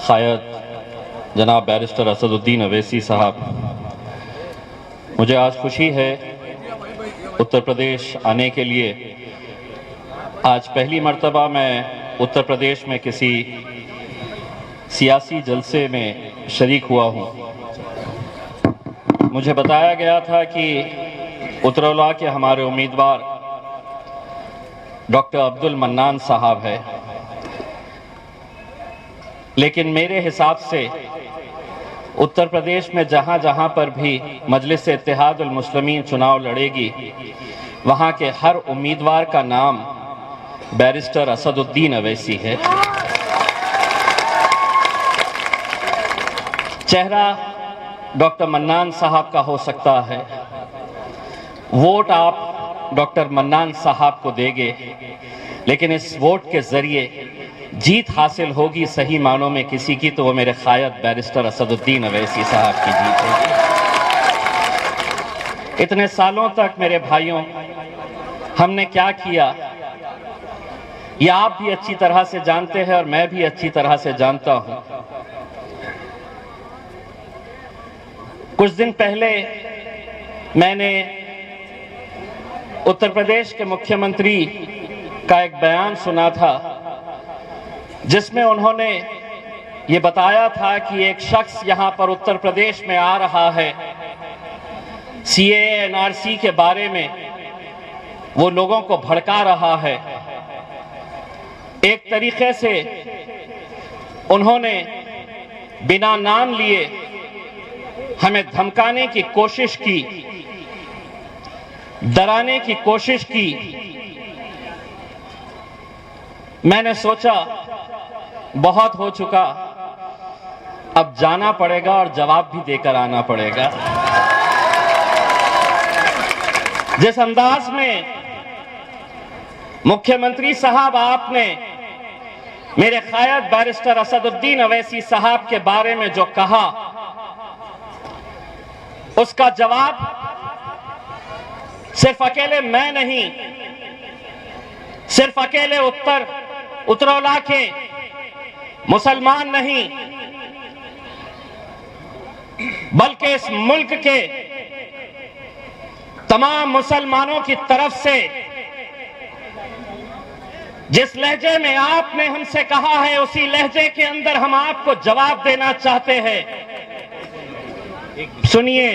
कायद जनाब बैरिस्टर असदुद्दीन अवैसी साहब, मुझे आज खुशी है उत्तर प्रदेश आने के लिए। आज पहली मर्तबा मैं उत्तर प्रदेश में किसी सियासी जलसे में शरीक हुआ हूँ। मुझे बताया गया था कि उतरौला के हमारे उम्मीदवार डॉक्टर अब्दुल मन्नान साहब है, लेकिन मेरे हिसाब से उत्तर प्रदेश में जहां जहां पर भी मजलिस इत्तेहादुल मुस्लिमीन चुनाव लड़ेगी, वहां के हर उम्मीदवार का नाम बैरिस्टर असदुद्दीन अवैसी है। चेहरा डॉक्टर मन्नान साहब का हो सकता है, वोट आप डॉक्टर मन्नान साहब को देंगे, लेकिन इस वोट के जरिए जीत हासिल होगी सही मानों में किसी की, तो वो मेरे कायद बैरिस्टर असदुद्दीन अवैसी साहब की जीत होगी। इतने सालों तक मेरे भाइयों हमने क्या किया, ये आप भी अच्छी तरह से जानते हैं और मैं भी अच्छी तरह से जानता हूं। कुछ दिन पहले मैंने उत्तर प्रदेश के मुख्यमंत्री का एक बयान सुना था, जिसमें उन्होंने ये बताया था कि एक शख्स यहां पर उत्तर प्रदेश में आ रहा है, सीएए एनआरसी के बारे में वो लोगों को भड़का रहा है। एक तरीके से उन्होंने बिना नाम लिए हमें धमकाने की कोशिश की, डराने की कोशिश की। मैंने सोचा बहुत हो चुका, अब जाना पड़ेगा और जवाब भी देकर आना पड़ेगा। जिस अंदाज में मुख्यमंत्री साहब आपने मेरे कायद बैरिस्टर असदुद्दीन अवैसी साहब के बारे में जो कहा, उसका जवाब सिर्फ अकेले मैं नहीं, सिर्फ अकेले उतरौला के मुसलमान नहीं, बल्कि इस मुल्क के तमाम मुसलमानों की तरफ से जिस लहजे में आपने हमसे कहा है, उसी लहजे के अंदर हम आपको जवाब देना चाहते हैं। सुनिए,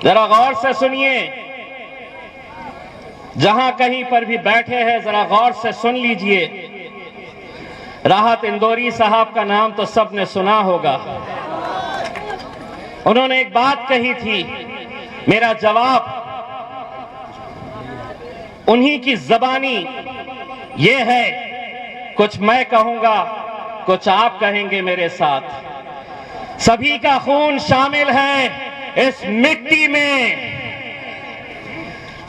जरा गौर से सुनिए, जहां कहीं पर भी बैठे हैं जरा गौर से सुन लीजिए। राहत इंदौरी साहब का नाम तो सबने सुना होगा। उन्होंने एक बात कही थी, मेरा जवाब उन्हीं की जबानी ये है, कुछ मैं कहूंगा कुछ आप कहेंगे मेरे साथ। सभी का खून शामिल है इस मिट्टी में,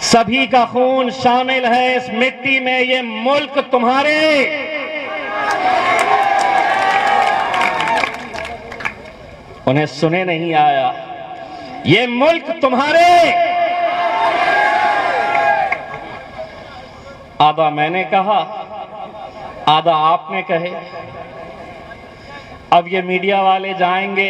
सभी का खून शामिल है इस मिट्टी में। ये मुल्क तुम्हारे, उन्हें सुने नहीं आया, ये मुल्क तुम्हारे। आधा मैंने कहा, आधा आपने कहे। अब ये मीडिया वाले जाएंगे,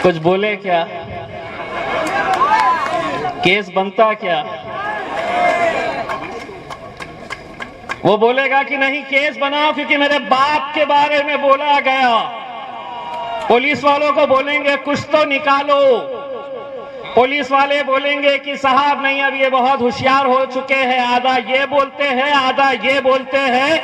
कुछ बोले क्या, केस बनता क्या? वो बोलेगा कि नहीं केस बनाओ क्योंकि मेरे बाप के बारे में बोला गया। पुलिस वालों को बोलेंगे कुछ तो निकालो, पुलिस वाले बोलेंगे कि साहब नहीं, अब ये बहुत होशियार हो चुके हैं, आधा ये बोलते हैं आधा ये बोलते हैं।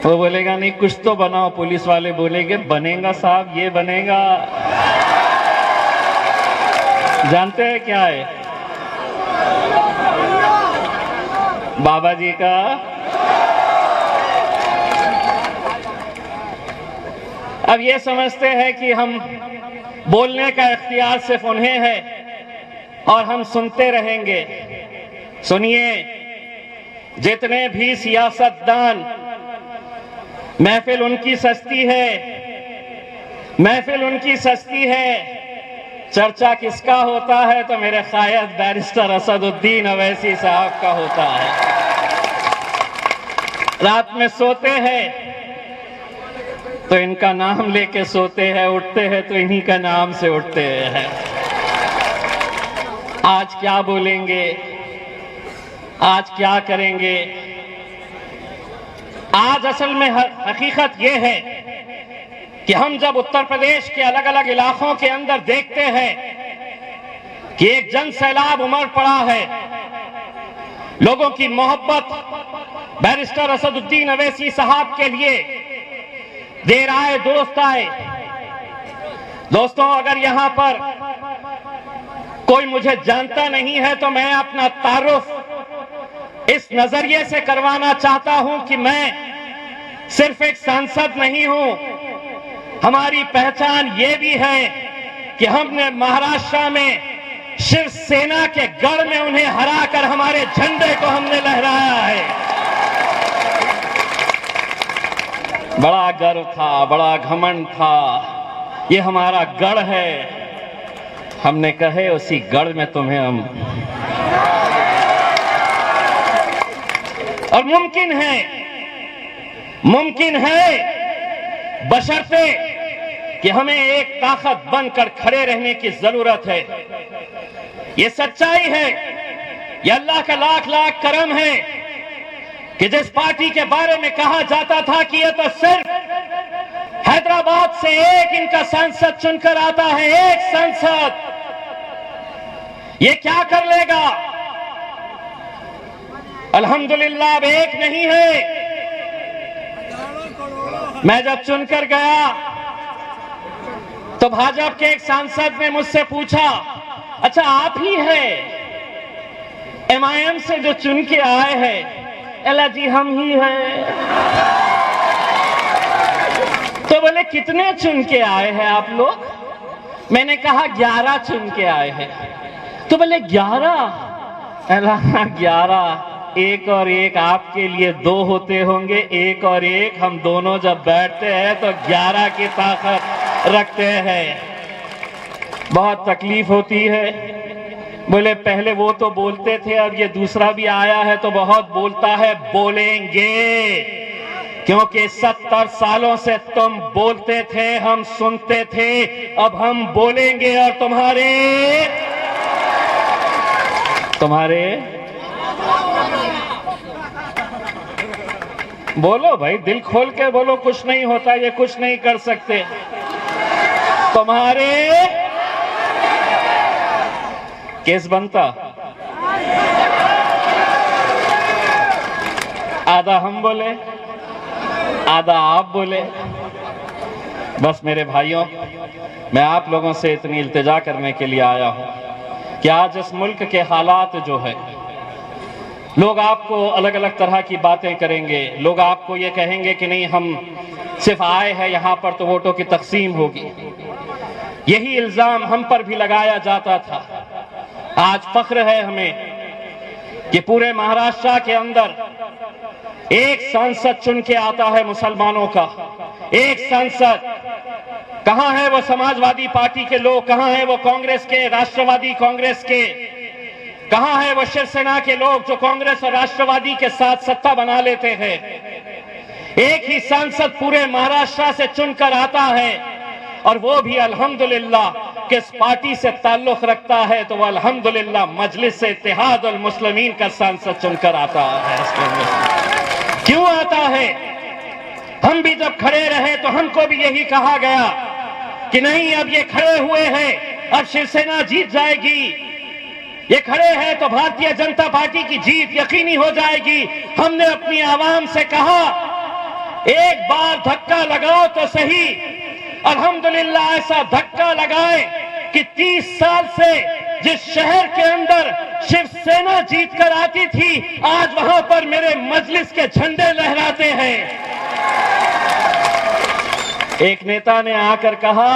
वो बोलेगा नहीं कुछ तो बनाओ, पुलिस वाले बोलेंगे बनेगा साहब, ये बनेगा। जानते हैं क्या है बाबा जी का? अब ये समझते हैं कि हम बोलने का इख्तियार सिर्फ उन्हें है और हम सुनते रहेंगे। सुनिए, जितने भी सियासतदान, महफिल उनकी सस्ती है, महफिल उनकी सस्ती है, चर्चा किसका होता है तो मेरे शायद बैरिस्टर असदुद्दीन अवैसी साहब का होता है। रात में सोते हैं तो इनका नाम लेके सोते हैं, उठते हैं तो इन्हीं का नाम से उठते हैं। आज क्या बोलेंगे, आज क्या करेंगे? आज असल में हकीकत यह है कि हम जब उत्तर प्रदेश के अलग अलग इलाकों के अंदर देखते हैं कि एक जन सैलाब उमड़ पड़ा है, लोगों की मोहब्बत बैरिस्टर असदुद्दीन अवैसी साहब के लिए देर आए दुरुस्त आए। दोस्तों, अगर यहां पर कोई मुझे जानता नहीं है तो मैं अपना तारुफ इस नजरिए से करवाना चाहता हूं कि मैं सिर्फ एक सांसद नहीं हूं, हमारी पहचान ये भी है कि हमने महाराष्ट्र में शिवसेना के गढ़ में उन्हें हराकर हमारे झंडे को हमने लहराया है। बड़ा गर्व था, बड़ा घमंड था, ये हमारा गढ़ है। हमने कहे उसी गढ़ में तुम्हें हम, और मुमकिन है बशर्ते कि हमें एक ताकत बनकर खड़े रहने की जरूरत है। ये सच्चाई है, ये अल्लाह का लाख लाख करम है कि जिस पार्टी के बारे में कहा जाता था कि ये तो सिर्फ हैदराबाद से एक इनका सांसद चुनकर आता है, एक सांसद, ये क्या कर लेगा? अल्हम्दुलिल्लाह अब एक नहीं है। मैं जब चुनकर गया तो भाजपा के एक सांसद ने मुझसे पूछा, अच्छा आप ही है MIM से जो चुन के आए हैं? अल्लाह जी हम ही हैं। तो बोले कितने चुन के आए हैं आप लोग? मैंने कहा 11 चुन के आए हैं। तो बोले 11? अल्लाह 11, एक और एक आपके लिए 2 होते होंगे, एक और एक हम दोनों जब बैठते हैं तो 11 की ताकत रखते हैं। बहुत तकलीफ होती है। बोले पहले वो तो बोलते थे, अब ये दूसरा भी आया है तो बहुत बोलता है। बोलेंगे, क्योंकि 70 सालों से तुम बोलते थे, हम सुनते थे, अब हम बोलेंगे और तुम्हारे बोलो भाई, दिल खोल के बोलो, कुछ नहीं होता, ये कुछ नहीं कर सकते। तुम्हारे केस बनता, आधा हम बोले, आधा आप बोले। बस मेरे भाइयों, मैं आप लोगों से इतनी इल्तिजा करने के लिए आया हूं कि आज इस मुल्क के हालात जो है, लोग आपको अलग अलग तरह की बातें करेंगे। लोग आपको ये कहेंगे कि नहीं हम सिर्फ आए हैं यहाँ पर तो वोटों की तकसीम होगी। यही इल्जाम हम पर भी लगाया जाता था। आज फख्र है हमें कि पूरे महाराष्ट्र के अंदर एक सांसद चुन के आता है मुसलमानों का, एक सांसद। कहां है वो समाजवादी पार्टी के लोग, कहां है वो कांग्रेस के, राष्ट्रवादी कांग्रेस के, कहां है वो शिवसेना के लोग जो कांग्रेस और राष्ट्रवादी के साथ सत्ता बना लेते हैं? एक ही सांसद पूरे महाराष्ट्र से चुनकर आता है, और वो भी अल्हम्दुलिल्लाह किस पार्टी से ताल्लुक रखता है तो वो अल्हम्दुलिल्लाह मजलिस से इत्तेहाद उल मुस्लिमीन का सांसद चुनकर आता है। क्यों आता है? हम भी जब खड़े रहे तो हमको भी यही कहा गया कि नहीं, अब ये खड़े हुए हैं, अब शिवसेना जीत जाएगी, ये खड़े हैं तो भारतीय जनता पार्टी की जीत यकीनी हो जाएगी। हमने अपनी आवाम से कहा, एक बार धक्का लगाओ तो सही। अल्हम्दुलिल्लाह ऐसा धक्का लगाए कि 30 साल से जिस शहर के अंदर शिवसेना जीत कर आती थी, आज वहां पर मेरे मजलिस के झंडे लहराते हैं। एक नेता ने आकर कहा,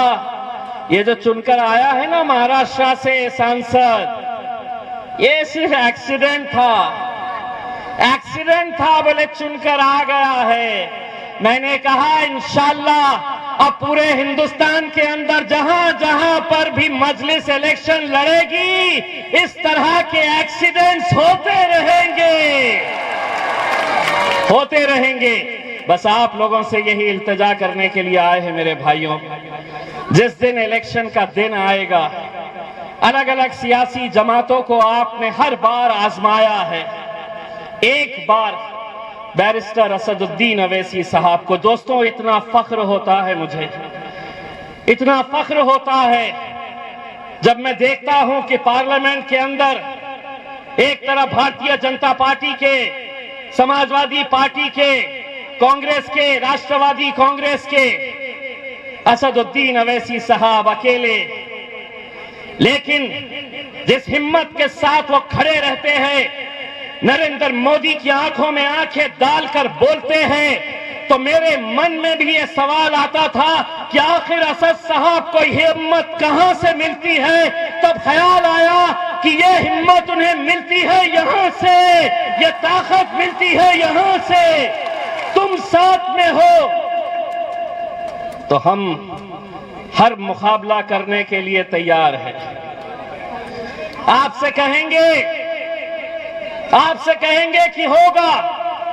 ये जो चुनकर आया है ना महाराष्ट्र से सांसद, ये सिर्फ एक्सीडेंट था, बोले चुनकर आ गया है। मैंने कहा इंशाअल्लाह अब पूरे हिंदुस्तान के अंदर जहां जहां पर भी मजलिस इलेक्शन लड़ेगी, इस तरह के एक्सीडेंट्स होते रहेंगे। बस आप लोगों से यही इल्तिजा करने के लिए आए हैं मेरे भाइयों, जिस दिन इलेक्शन का दिन आएगा, अलग अलग सियासी जमातों को आपने हर बार आजमाया है। एक बार बैरिस्टर असदुद्दीन अवैसी साहब को, दोस्तों इतना फख्र होता है, मुझे इतना फख्र होता है जब मैं देखता हूं कि पार्लियामेंट के अंदर एक तरफ भारतीय जनता पार्टी के, समाजवादी पार्टी के, कांग्रेस के, राष्ट्रवादी कांग्रेस के असदुद्दीन अवैसी साहब अकेले, लेकिन जिस हिम्मत के साथ वो खड़े रहते हैं, नरेंद्र मोदी की आंखों में आंखें डालकर बोलते हैं, तो मेरे मन में भी ये सवाल आता था कि आखिर असद साहब को हिम्मत कहां से मिलती है। तब ख्याल आया कि ये हिम्मत उन्हें मिलती है यहां से, ये ताकत मिलती है यहां से। तुम साथ में हो तो हम हर मुकाबला करने के लिए तैयार हैं। आपसे कहेंगे कि होगा,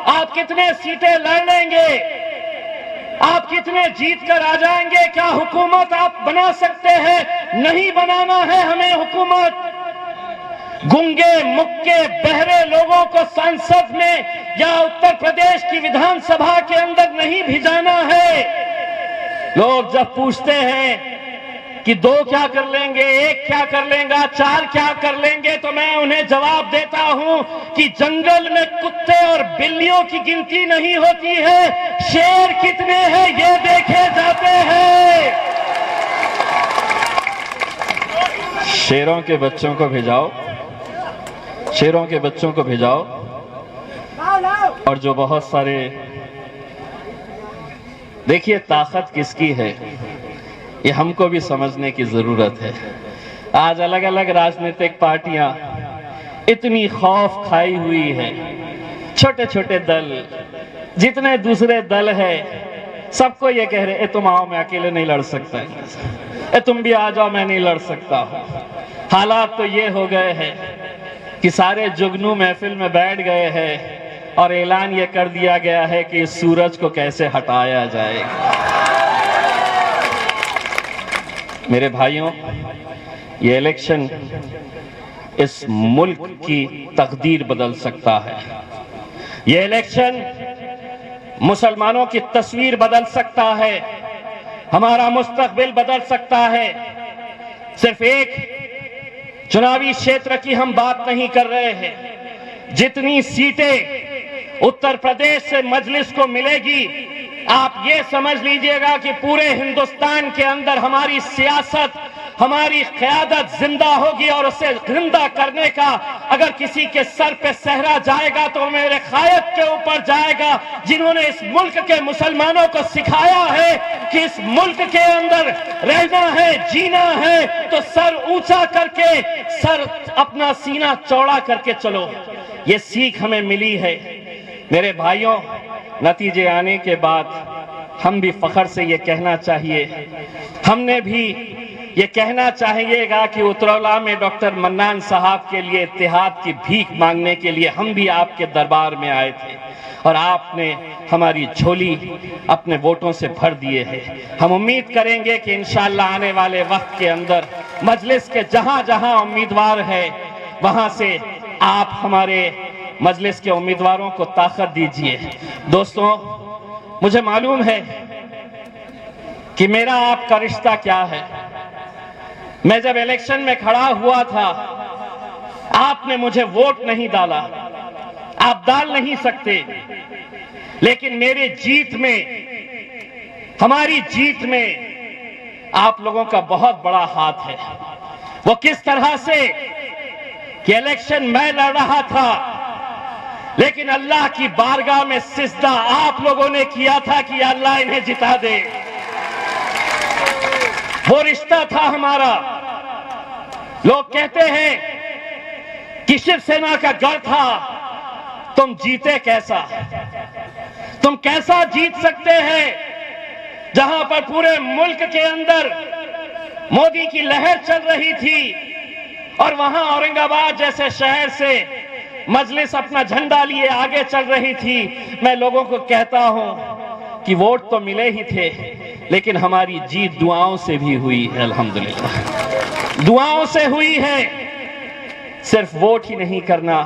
आप कितने सीटें लड़ लेंगे, आप कितने जीत कर आ जाएंगे, क्या हुकूमत आप बना सकते हैं? नहीं बनाना है हमें हुकूमत। गूंगे मुक्के बहरे लोगों को संसद में या उत्तर प्रदेश की विधानसभा के अंदर नहीं भिजाना है। लोग जब पूछते हैं कि 2 क्या कर लेंगे, 1 क्या कर लेगा, 4 क्या कर लेंगे, तो मैं उन्हें जवाब देता हूं कि जंगल में कुत्ते और बिल्लियों की गिनती नहीं होती है, शेर कितने हैं ये देखे जाते हैं। शेरों के बच्चों को भिजाओ, शेरों के बच्चों को भिजाओ, और जो बहुत सारे, देखिए ताकत किसकी है ये हमको भी समझने की जरूरत है। आज अलग अलग राजनीतिक पार्टियां इतनी खौफ खाई हुई है, छोटे छोटे दल, जितने दूसरे दल है, सबको ये कह रहे तुम आओ, मैं अकेले नहीं लड़ सकता, तुम भी आ जाओ, मैं नहीं लड़ सकता हूं। हालात तो ये हो गए हैं कि सारे जुगनू महफिल में बैठ गए हैं और ऐलान ये कर दिया गया है कि इस सूरज को कैसे हटाया जाएगा। मेरे भाइयों, ये इलेक्शन इस मुल्क की तकदीर बदल सकता है। ये इलेक्शन मुसलमानों की तस्वीर बदल सकता है, हमारा मुस्तकबिल बदल सकता है। सिर्फ एक चुनावी क्षेत्र की हम बात नहीं कर रहे हैं, जितनी सीटें उत्तर प्रदेश से मजलिस को मिलेगी, आप ये समझ लीजिएगा कि पूरे हिंदुस्तान के अंदर हमारी सियासत, हमारी क़यादत जिंदा होगी। और उसे जिंदा करने का अगर किसी के सर पे सहरा जाएगा तो मेरे कायद के ऊपर जाएगा, जिन्होंने इस मुल्क के मुसलमानों को सिखाया है कि इस मुल्क के अंदर रहना है, जीना है, तो सर ऊंचा करके, सर अपना सीना चौड़ा करके चलो। ये सीख हमें मिली है। मेरे भाइयों, नतीजे आने के बाद हम भी फख्र से ये कहना चाहिए, हमने भी ये कहना चाहिएगा कि उतरौला में डॉक्टर मन्नान साहब के लिए इत्तेहाद की भीख मांगने के लिए हम भी आपके दरबार में आए थे और आपने हमारी झोली अपने वोटों से भर दिए हैं। हम उम्मीद करेंगे कि इंशाअल्लाह आने वाले वक्त के अंदर मजलिस के जहां जहां उम्मीदवार है, वहां से आप हमारे मजलिस के उम्मीदवारों को ताकत दीजिए। दोस्तों, मुझे मालूम है कि मेरा आपका रिश्ता क्या है। मैं जब इलेक्शन में खड़ा हुआ था, आपने मुझे वोट नहीं डाला, आप डाल नहीं सकते, लेकिन मेरे जीत में, हमारी जीत में आप लोगों का बहुत बड़ा हाथ है। वो किस तरह से कि इलेक्शन मैं लड़ रहा था, लेकिन अल्लाह की बारगाह में सिजदा आप लोगों ने किया था कि अल्लाह इन्हें जिता दे। वो रिश्ता था हमारा। लोग कहते हैं कि शिवसेना का गढ़ था, तुम जीते कैसा, तुम कैसा जीत सकते हैं? जहां पर पूरे मुल्क के अंदर मोदी की लहर चल रही थी और वहां औरंगाबाद जैसे शहर से मजलिस अपना झंडा लिए आगे चल रही थी, मैं लोगों को कहता हूं कि वोट तो मिले ही थे, लेकिन हमारी जीत दुआओं से भी हुई है। अल्हम्दुलिल्लाह दुआओं से हुई है। सिर्फ वोट ही नहीं करना,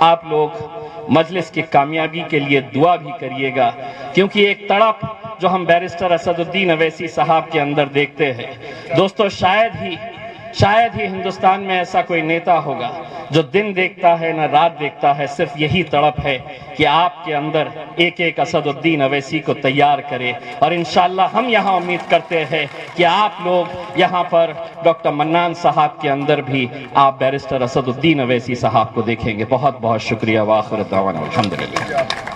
आप लोग मजलिस की कामयाबी के लिए दुआ भी करिएगा, क्योंकि एक तड़प जो हम बैरिस्टर असदुद्दीन अवैसी साहब के अंदर देखते हैं दोस्तों, शायद ही हिंदुस्तान में ऐसा कोई नेता होगा जो दिन देखता है ना रात देखता है। सिर्फ यही तड़प है कि आपके अंदर एक एक असदुद्दीन अवैसी को तैयार करे, और इंशाअल्लाह हम यहाँ उम्मीद करते हैं कि आप लोग यहाँ पर डॉक्टर मन्नान साहब के अंदर भी आप बैरिस्टर असदुद्दीन अवैसी साहब को देखेंगे। बहुत बहुत शुक्रिया। वाखिर दावाना अल्हम्दुलिल्लाह।